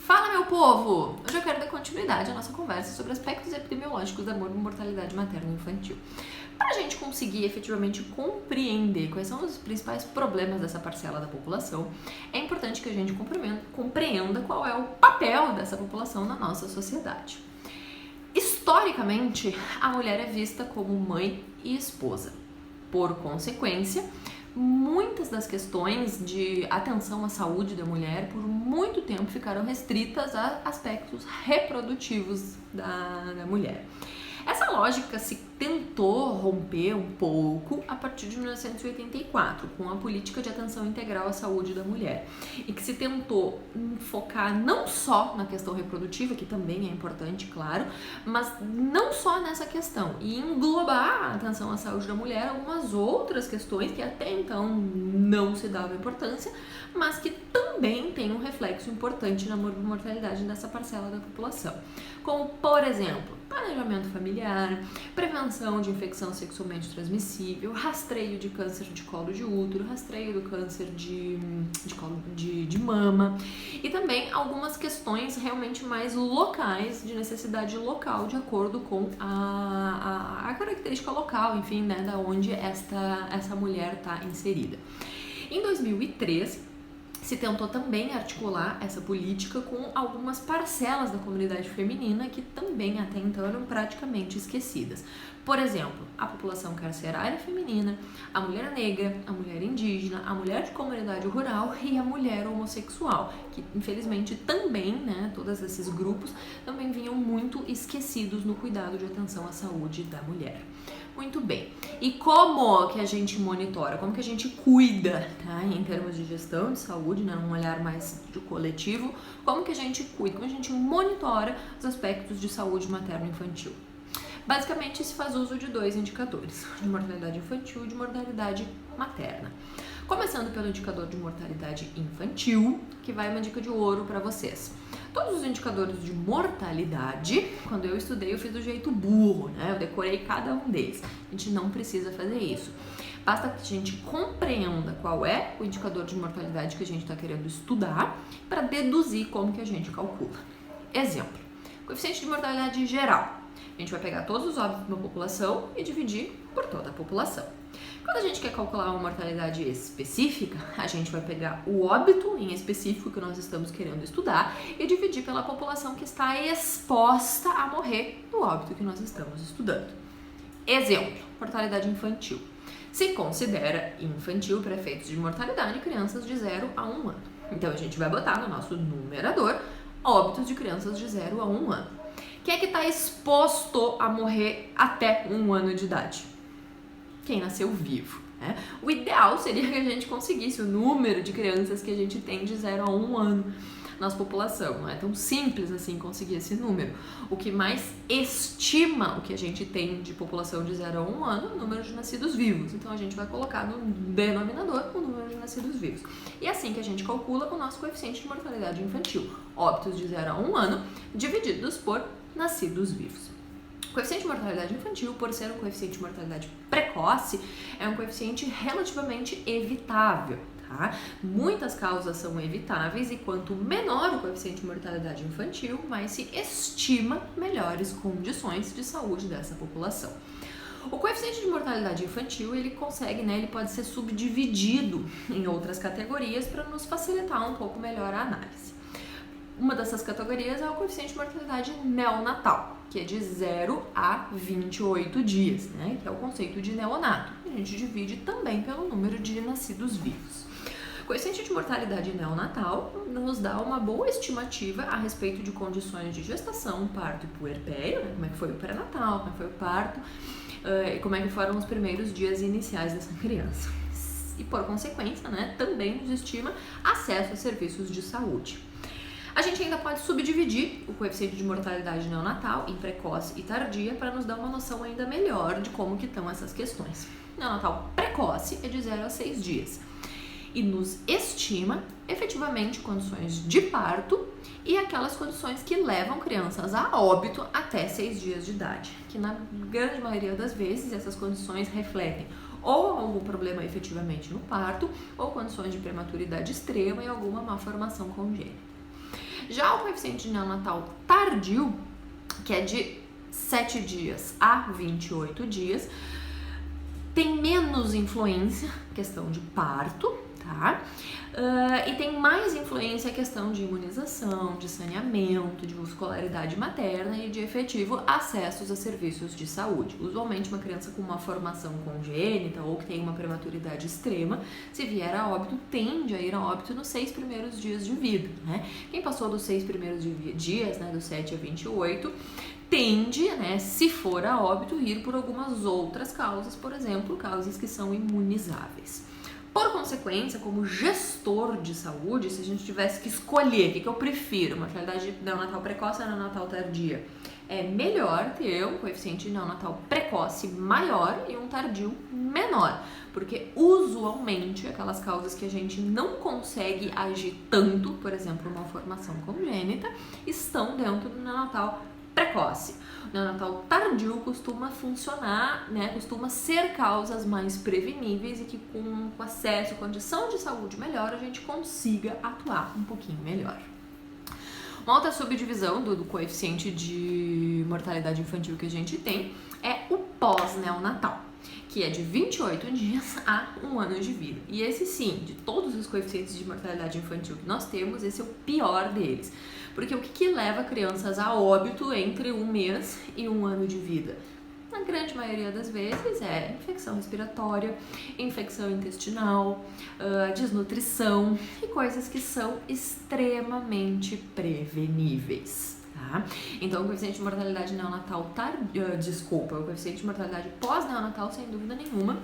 Fala, meu povo! Hoje eu quero dar continuidade à nossa conversa sobre aspectos epidemiológicos da mortalidade materno-infantil. Para a gente conseguir efetivamente compreender quais são os principais problemas dessa parcela da população, é importante que a gente compreenda qual é o papel dessa população na nossa sociedade. Historicamente, a mulher é vista como mãe e esposa. Por consequência, muitas das questões de atenção à saúde da mulher por muito tempo ficaram restritas a aspectos reprodutivos da mulher. Essa lógica se tentou romper um pouco a partir de 1984, com a política de atenção integral à saúde da mulher, e que se tentou focar não só na questão reprodutiva, que também é importante, claro, mas não só nessa questão, e englobar a atenção à saúde da mulher algumas outras questões que até então não se dava importância, mas que também tem um reflexo importante na mortalidade dessa parcela da população, como, por exemplo, planejamento familiar, prevenção de infecção sexualmente transmissível, rastreio de câncer de colo de útero, rastreio do câncer de mama e também algumas questões realmente mais locais, de necessidade local, de acordo com a característica local, enfim, né, da onde essa mulher está inserida. Em 2003, se tentou também articular essa política com algumas parcelas da comunidade feminina que também até então eram praticamente esquecidas. Por exemplo, a população carcerária feminina, a mulher negra, a mulher indígena, a mulher de comunidade rural e a mulher homossexual, que infelizmente também, né, todos esses grupos também vinham muito esquecidos no cuidado de atenção à saúde da mulher. Muito bem. E como que a gente monitora? Como que a gente cuida, tá? Em termos de gestão de saúde, né? Um olhar mais de coletivo. Como que a gente cuida? Como a gente monitora os aspectos de saúde materno-infantil? Basicamente, se faz uso de dois indicadores, de mortalidade infantil e de mortalidade materna. Começando pelo indicador de mortalidade infantil, que vai uma dica de ouro para vocês. Todos os indicadores de mortalidade, quando eu estudei, eu fiz do jeito burro, né? Eu decorei cada um deles. A gente não precisa fazer isso. Basta que a gente compreenda qual é o indicador de mortalidade que a gente está querendo estudar para deduzir como que a gente calcula. Exemplo, coeficiente de mortalidade geral. A gente vai pegar todos os óbitos da população e dividir por toda a população. Quando a gente quer calcular uma mortalidade específica, a gente vai pegar o óbito em específico que nós estamos querendo estudar e dividir pela população que está exposta a morrer no óbito que nós estamos estudando. Exemplo, mortalidade infantil. Se considera infantil para efeitos de mortalidade crianças de 0 a 1 ano. Então a gente vai botar no nosso numerador óbitos de crianças de 0 a 1 ano. Quem é que está exposto a morrer até 1 ano de idade? Quem nasceu vivo, né? O ideal seria que a gente conseguisse o número de crianças que a gente tem de 0 a 1 ano na nossa população. Não é tão simples assim conseguir esse número. O que mais estima o que a gente tem de população de 0 a 1 ano é o número de nascidos vivos. Então a gente vai colocar no denominador o número de nascidos vivos. E é assim que a gente calcula o nosso coeficiente de mortalidade infantil. Óbitos de 0 a 1 ano divididos por nascidos vivos. O coeficiente de mortalidade infantil, por ser um coeficiente de mortalidade precoce, é um coeficiente relativamente evitável, tá? Muitas causas são evitáveis e quanto menor o coeficiente de mortalidade infantil, mais se estima melhores condições de saúde dessa população. O coeficiente de mortalidade infantil, ele pode ser subdividido em outras categorias para nos facilitar um pouco melhor a análise. Uma dessas categorias é o coeficiente de mortalidade neonatal, que é de 0 a 28 dias, né? Que é o conceito de neonato. A gente divide também pelo número de nascidos vivos. O coeficiente de mortalidade neonatal nos dá uma boa estimativa a respeito de condições de gestação, parto e puerpério, né? Como é que foi o pré-natal, como é que foi o parto, e como é que foram os primeiros dias iniciais dessa criança. E por consequência, né, também nos estima acesso a serviços de saúde. A gente ainda pode subdividir o coeficiente de mortalidade neonatal em precoce e tardia para nos dar uma noção ainda melhor de como que estão essas questões. Neonatal precoce é de 0 a 6 dias e nos estima efetivamente condições de parto e aquelas condições que levam crianças a óbito até 6 dias de idade, que na grande maioria das vezes essas condições refletem ou algum problema efetivamente no parto ou condições de prematuridade extrema e alguma malformação congênita. Já o coeficiente neonatal tardio, que é de 7 dias a 28 dias, tem menos influência, questão de parto, tá? E tem mais influência a questão de imunização, de saneamento, de muscularidade materna e de efetivo acessos a serviços de saúde. Usualmente uma criança com uma formação congênita ou que tem uma prematuridade extrema, se vier a óbito, tende a ir a óbito nos 6 primeiros dias de vida, né? Quem passou dos 6 primeiros dias, né, dos 7 a 28, tende, né, se for a óbito, ir por algumas outras causas, por exemplo, causas que são imunizáveis. Por consequência, como gestor de saúde, se a gente tivesse que escolher o que eu prefiro, mortalidade neonatal precoce ou neonatal tardia, é melhor ter um coeficiente neonatal precoce maior e um tardio menor, porque usualmente aquelas causas que a gente não consegue agir tanto, por exemplo, uma formação congênita, estão dentro do neonatal precoce. O neonatal tardio costuma funcionar, né, costuma ser causas mais preveníveis e que com acesso, condição de saúde melhor, a gente consiga atuar um pouquinho melhor. Uma outra subdivisão do coeficiente de mortalidade infantil que a gente tem é o pós-neonatal, que é de 28 dias a 1 ano de vida. E esse sim, de todos os coeficientes de mortalidade infantil que nós temos, esse é o pior deles. Porque o que leva crianças a óbito entre 1 mês e 1 ano de vida? Na grande maioria das vezes é infecção respiratória, infecção intestinal, desnutrição e coisas que são extremamente preveníveis. Tá? Então, o coeficiente de mortalidade neonatal o coeficiente de mortalidade pós-neonatal, sem dúvida nenhuma,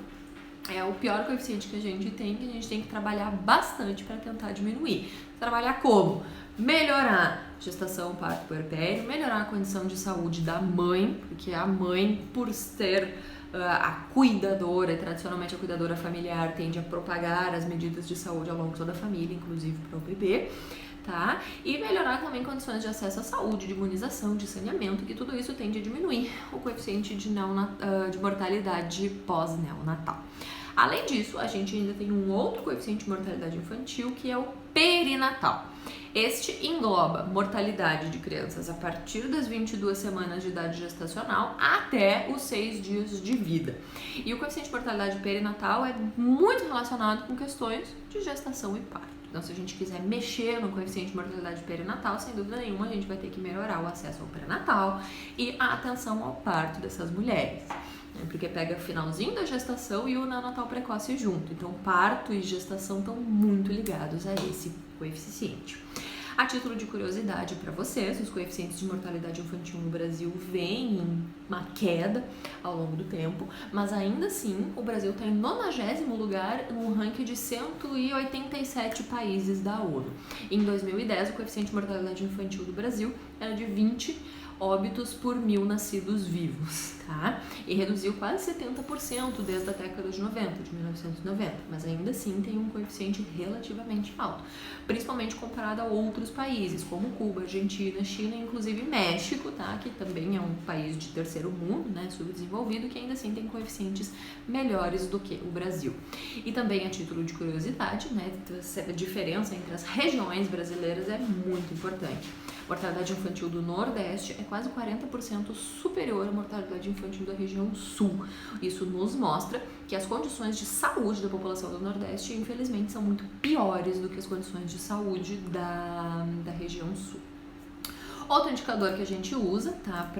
é o pior coeficiente que a gente tem que trabalhar bastante para tentar diminuir. Trabalhar como? Melhorar gestação, parto, puerpério, melhorar a condição de saúde da mãe, porque a mãe, por ser a cuidadora, tradicionalmente a cuidadora familiar, tende a propagar as medidas de saúde ao longo de toda a família, inclusive para o bebê. Tá? E melhorar também condições de acesso à saúde, de imunização, de saneamento, que tudo isso tende a diminuir o coeficiente de mortalidade pós-neonatal. Além disso, a gente ainda tem um outro coeficiente de mortalidade infantil, que é o perinatal. Este engloba mortalidade de crianças a partir das 22 semanas de idade gestacional até os 6 dias de vida. E o coeficiente de mortalidade perinatal é muito relacionado com questões de gestação e parto. Então, se a gente quiser mexer no coeficiente de mortalidade perinatal, sem dúvida nenhuma, a gente vai ter que melhorar o acesso ao pré-natal e a atenção ao parto dessas mulheres. Porque pega o finalzinho da gestação e o neonatal precoce junto. Então, parto e gestação estão muito ligados a esse coeficiente. A título de curiosidade para vocês, os coeficientes de mortalidade infantil no Brasil vêm em uma queda ao longo do tempo, mas ainda assim o Brasil está em 90º lugar no ranking de 187 países da ONU. Em 2010, o coeficiente de mortalidade infantil do Brasil era de 20 óbitos por 1.000 nascidos vivos, tá? E reduziu quase 70% desde a década de 1990, mas ainda assim tem um coeficiente relativamente alto, principalmente comparado a outros países, como Cuba, Argentina, China e inclusive México, tá? Que também é um país de terceiro mundo, né, subdesenvolvido, que ainda assim tem coeficientes melhores do que o Brasil. E também, a título de curiosidade, né, a diferença entre as regiões brasileiras é muito importante. A mortalidade infantil do Nordeste é quase 40% superior à mortalidade infantil da região Sul. Isso nos mostra que as condições de saúde da população do Nordeste, infelizmente, são muito piores do que as condições de saúde da região Sul. Outro indicador que a gente usa, tá,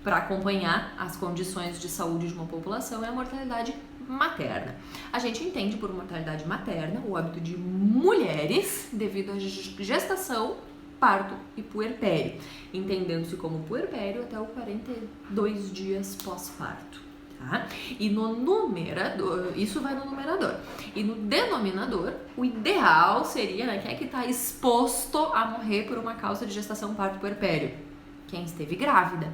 para acompanhar as condições de saúde de uma população é a mortalidade materna. A gente entende por mortalidade materna o óbito de mulheres devido à gestação, parto e puerpério, entendendo-se como puerpério até os 42 dias pós-parto. Tá? E no numerador, isso vai no numerador. E no denominador, o ideal seria, né, quem é que está exposto a morrer por uma causa de gestação, parto e puerpério? Quem esteve grávida.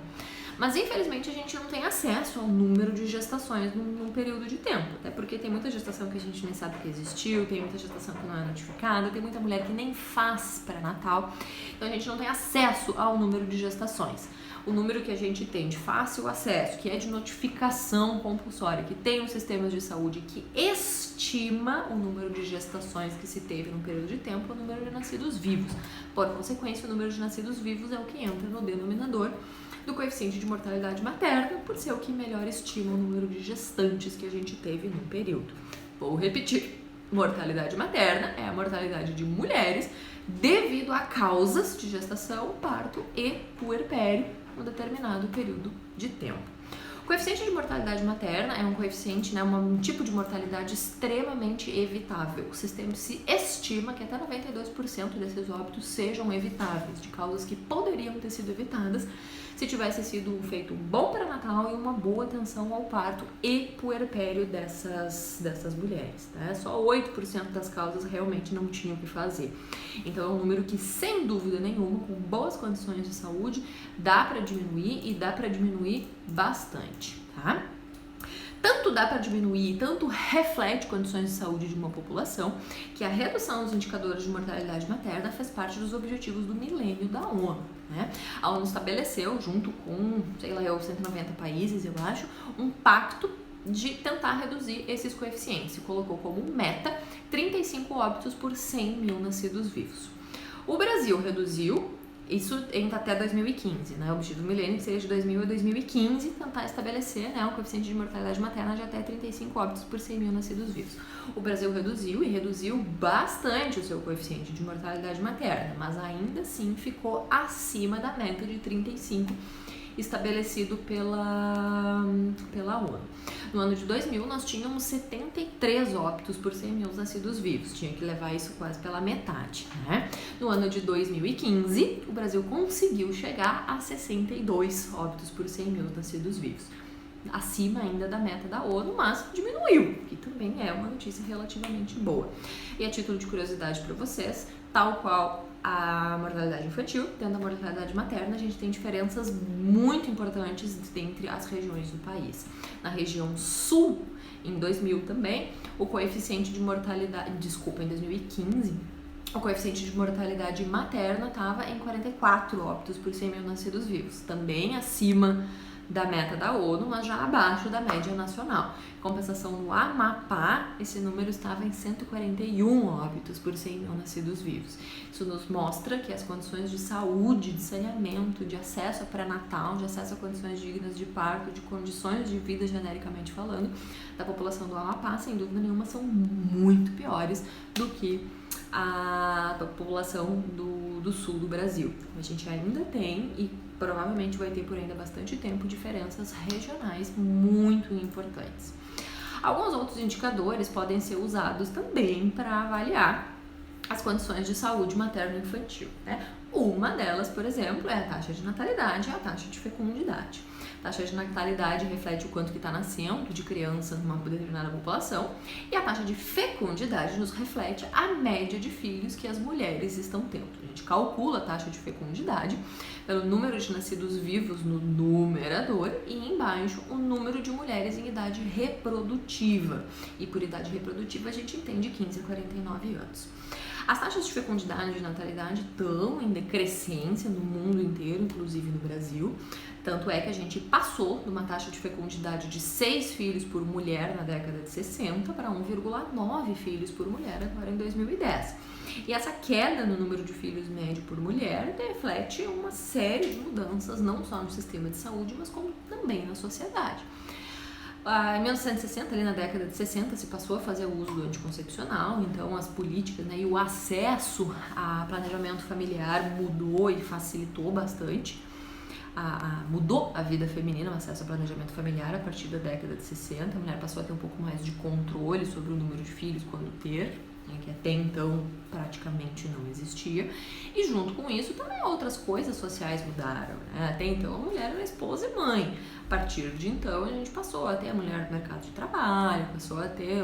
Mas, infelizmente, a gente não tem acesso ao número de gestações num período de tempo, até porque tem muita gestação que a gente nem sabe que existiu, tem muita gestação que não é notificada, tem muita mulher que nem faz pré-natal, então a gente não tem acesso ao número de gestações. O número que a gente tem de fácil acesso, que é de notificação compulsória, que tem os sistemas de saúde que estima o número de gestações que se teve num período de tempo, o número de nascidos vivos. Por consequência, o número de nascidos vivos é o que entra no denominador do coeficiente de mortalidade materna, por ser o que melhor estima o número de gestantes que a gente teve num período. Vou repetir. Mortalidade materna é a mortalidade de mulheres devido a causas de gestação, parto e puerpério em um determinado período de tempo. O coeficiente de mortalidade materna é um coeficiente, um tipo de mortalidade extremamente evitável. O sistema se estima que até 92% desses óbitos sejam evitáveis, de causas que poderiam ter sido evitadas se tivesse sido feito um bom pré-natal e uma boa atenção ao parto e puerpério dessas mulheres. Tá? Só 8% das causas realmente não tinham o que fazer. Então é um número que, sem dúvida nenhuma, com boas condições de saúde, dá para diminuir e dá para diminuir bastante, tá? Tanto dá para diminuir, tanto reflete condições de saúde de uma população, que a redução dos indicadores de mortalidade materna faz parte dos objetivos do milênio da ONU. Né? A ONU estabeleceu, junto com, 190 países, eu acho, um pacto de tentar reduzir esses coeficientes e colocou como meta 35 óbitos por 100 mil nascidos vivos. O Brasil reduziu isso até 2015, né? O objetivo do milênio seria de 2000 a 2015 tentar estabelecer, né, um coeficiente de mortalidade materna de até 35 óbitos por 100 mil nascidos vivos. O Brasil reduziu bastante o seu coeficiente de mortalidade materna, mas ainda assim ficou acima da meta de 35 estabelecido pela ONU. No ano de 2000, nós tínhamos 73 óbitos por 100 mil nascidos vivos. Tinha que levar isso quase pela metade, né? No ano de 2015, o Brasil conseguiu chegar a 62 óbitos por 100 mil nascidos vivos. Acima ainda da meta da ONU, mas diminuiu, que também é uma notícia relativamente boa. E a título de curiosidade para vocês, tal qual a mortalidade infantil, dentro da mortalidade materna, a gente tem diferenças muito importantes entre as regiões do país. Na região sul, em 2000 também, o coeficiente de mortalidade, em 2015, o coeficiente de mortalidade materna estava em 44 óbitos por 100 mil nascidos vivos, também acima da meta da ONU, mas já abaixo da média nacional. Em compensação, no Amapá, esse número estava em 141 óbitos por 100 mil nascidos vivos. Isso nos mostra que as condições de saúde, de saneamento, de acesso a pré-natal, de acesso a condições dignas de parto, de condições de vida genericamente falando, da população do Amapá, sem dúvida nenhuma, são muito piores do que a população do sul do Brasil. A gente ainda tem e provavelmente vai ter por ainda bastante tempo diferenças regionais muito importantes. Alguns outros indicadores podem ser usados também para avaliar as condições de saúde materno-infantil, né? Uma delas, por exemplo, é a taxa de natalidade e a taxa de fecundidade. A taxa de natalidade reflete o quanto que está nascendo de crianças numa determinada população e a taxa de fecundidade nos reflete a média de filhos que as mulheres estão tendo. A gente calcula a taxa de fecundidade pelo número de nascidos vivos no numerador e embaixo o número de mulheres em idade reprodutiva. E por idade reprodutiva a gente entende 15 a 49 anos. As taxas de fecundidade e de natalidade estão em decrescência no mundo inteiro, inclusive no Brasil. Tanto é que a gente passou de uma taxa de fecundidade de 6 filhos por mulher na década de 60 para 1,9 filhos por mulher agora em 2010. E essa queda no número de filhos médio por mulher reflete uma série de mudanças, não só no sistema de saúde, mas como também na sociedade. Em 1960, ali na década de 60, se passou a fazer o uso do anticoncepcional, então as políticas, né, e o acesso a planejamento familiar mudou e facilitou bastante. Mudou a vida feminina, o acesso ao planejamento familiar a partir da década de 60. A mulher passou a ter um pouco mais de controle sobre o número de filhos quando ter, né, que até então praticamente não existia. E junto com isso também outras coisas sociais mudaram, né? Até então a mulher era esposa e mãe. A partir de então a gente passou a ter a mulher no mercado de trabalho, passou a ter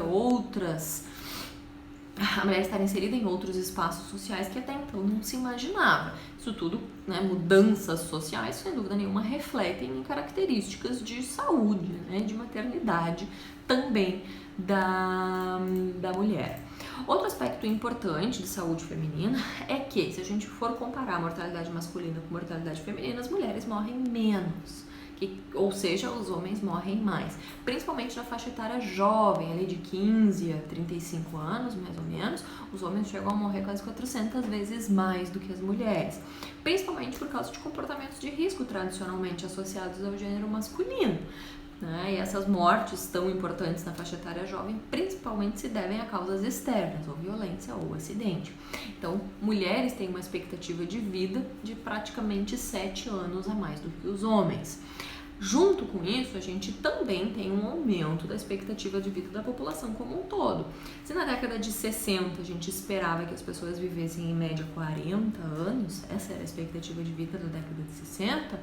a mulher estar inserida em outros espaços sociais que até então não se imaginava. Isso tudo, né, mudanças sociais, sem dúvida nenhuma, refletem em características de saúde, né, de maternidade também da mulher. Outro aspecto importante de saúde feminina é que, se a gente for comparar a mortalidade masculina com a mortalidade feminina, as mulheres morrem menos. O ou seja, os homens morrem mais. Principalmente na faixa etária jovem, ali de 15 a 35 anos, mais ou menos, os homens chegam a morrer quase 400 vezes mais do que as mulheres. Principalmente por causa de comportamentos de risco tradicionalmente associados ao gênero masculino. E essas mortes tão importantes na faixa etária jovem principalmente se devem a causas externas, ou violência ou acidente. Então, mulheres têm uma expectativa de vida de praticamente 7 anos a mais do que os homens. Junto com isso, a gente também tem um aumento da expectativa de vida da população como um todo. Se na década de 60 a gente esperava que as pessoas vivessem em média 40 anos, essa era a expectativa de vida da década de 60,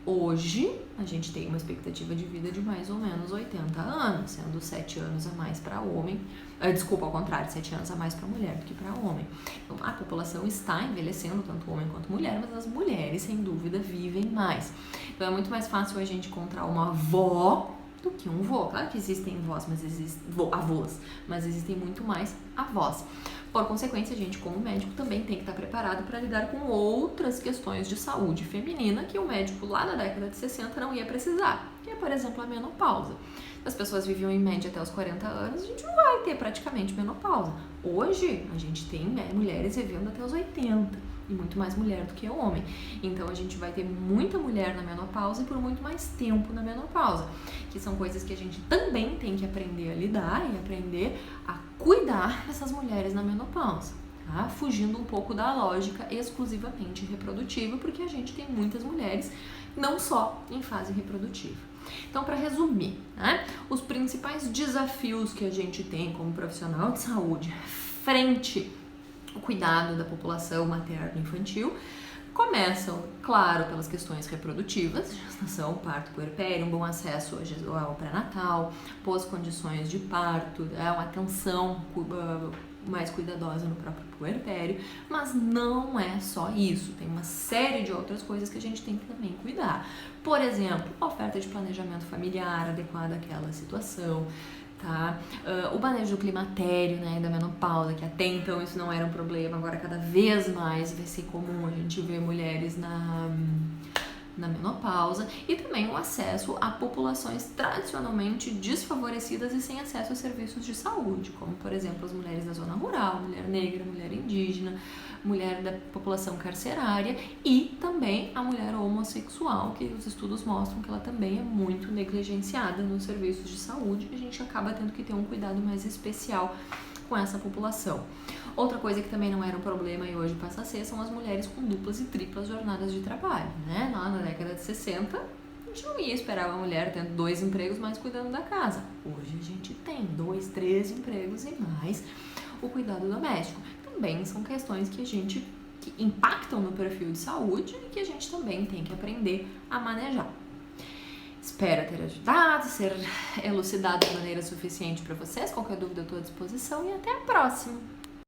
hoje a gente tem uma expectativa de vida de mais ou menos 80 anos, sendo 7 anos a mais para homem, desculpa, ao contrário, 7 anos a mais para mulher do que para homem. Então a população está envelhecendo, tanto homem quanto mulher, mas as mulheres sem dúvida vivem mais. Então é muito mais fácil a gente encontrar uma avó do que um vô. Claro que existem avós, avós, mas existem muito mais avós. Por consequência, a gente, como médico, também tem que estar preparado para lidar com outras questões de saúde feminina que o médico lá na década de 60 não ia precisar, que é, por exemplo, a menopausa. As pessoas viviam em média até os 40 anos, a gente não vai ter praticamente menopausa. Hoje, a gente tem mulheres vivendo até os 80 e muito mais mulher do que homem. Então, a gente vai ter muita mulher na menopausa e por muito mais tempo na menopausa, que são coisas que a gente também tem que aprender a lidar e aprender a cuidar dessas mulheres na menopausa, tá? Fugindo um pouco da lógica exclusivamente reprodutiva, porque a gente tem muitas mulheres não só em fase reprodutiva. Então, para resumir, né, os principais desafios que a gente tem como profissional de saúde frente ao cuidado da população materno-infantil começam, claro, pelas questões reprodutivas, gestação, parto, puerpério, um bom acesso ao pré-natal, boas condições de parto, uma atenção mais cuidadosa no próprio puerpério, mas não é só isso, tem uma série de outras coisas que a gente tem que também cuidar. Por exemplo, a oferta de planejamento familiar adequada àquela situação, tá? O manejo do climatério, né, da menopausa, que até então isso não era um problema, agora cada vez mais vai ser comum a gente ver mulheres na menopausa, e também o acesso a populações tradicionalmente desfavorecidas e sem acesso a serviços de saúde, como por exemplo as mulheres da zona rural, mulher negra, mulher indígena, mulher da população carcerária e também a mulher homossexual, que os estudos mostram que ela também é muito negligenciada nos serviços de saúde, e a gente acaba tendo que ter um cuidado mais especial com essa população. Outra coisa que também não era um problema e hoje passa a ser são as mulheres com duplas e triplas jornadas de trabalho, né? Lá na década de 60, a gente não ia esperar uma mulher tendo 2 empregos, mas cuidando da casa. Hoje a gente tem 2, 3 empregos e mais o cuidado doméstico. Também são questões que impactam no perfil de saúde e que a gente também tem que aprender a manejar. Espero ter ajudado, ser elucidado de maneira suficiente para vocês. Qualquer dúvida eu estou à disposição e até a próxima!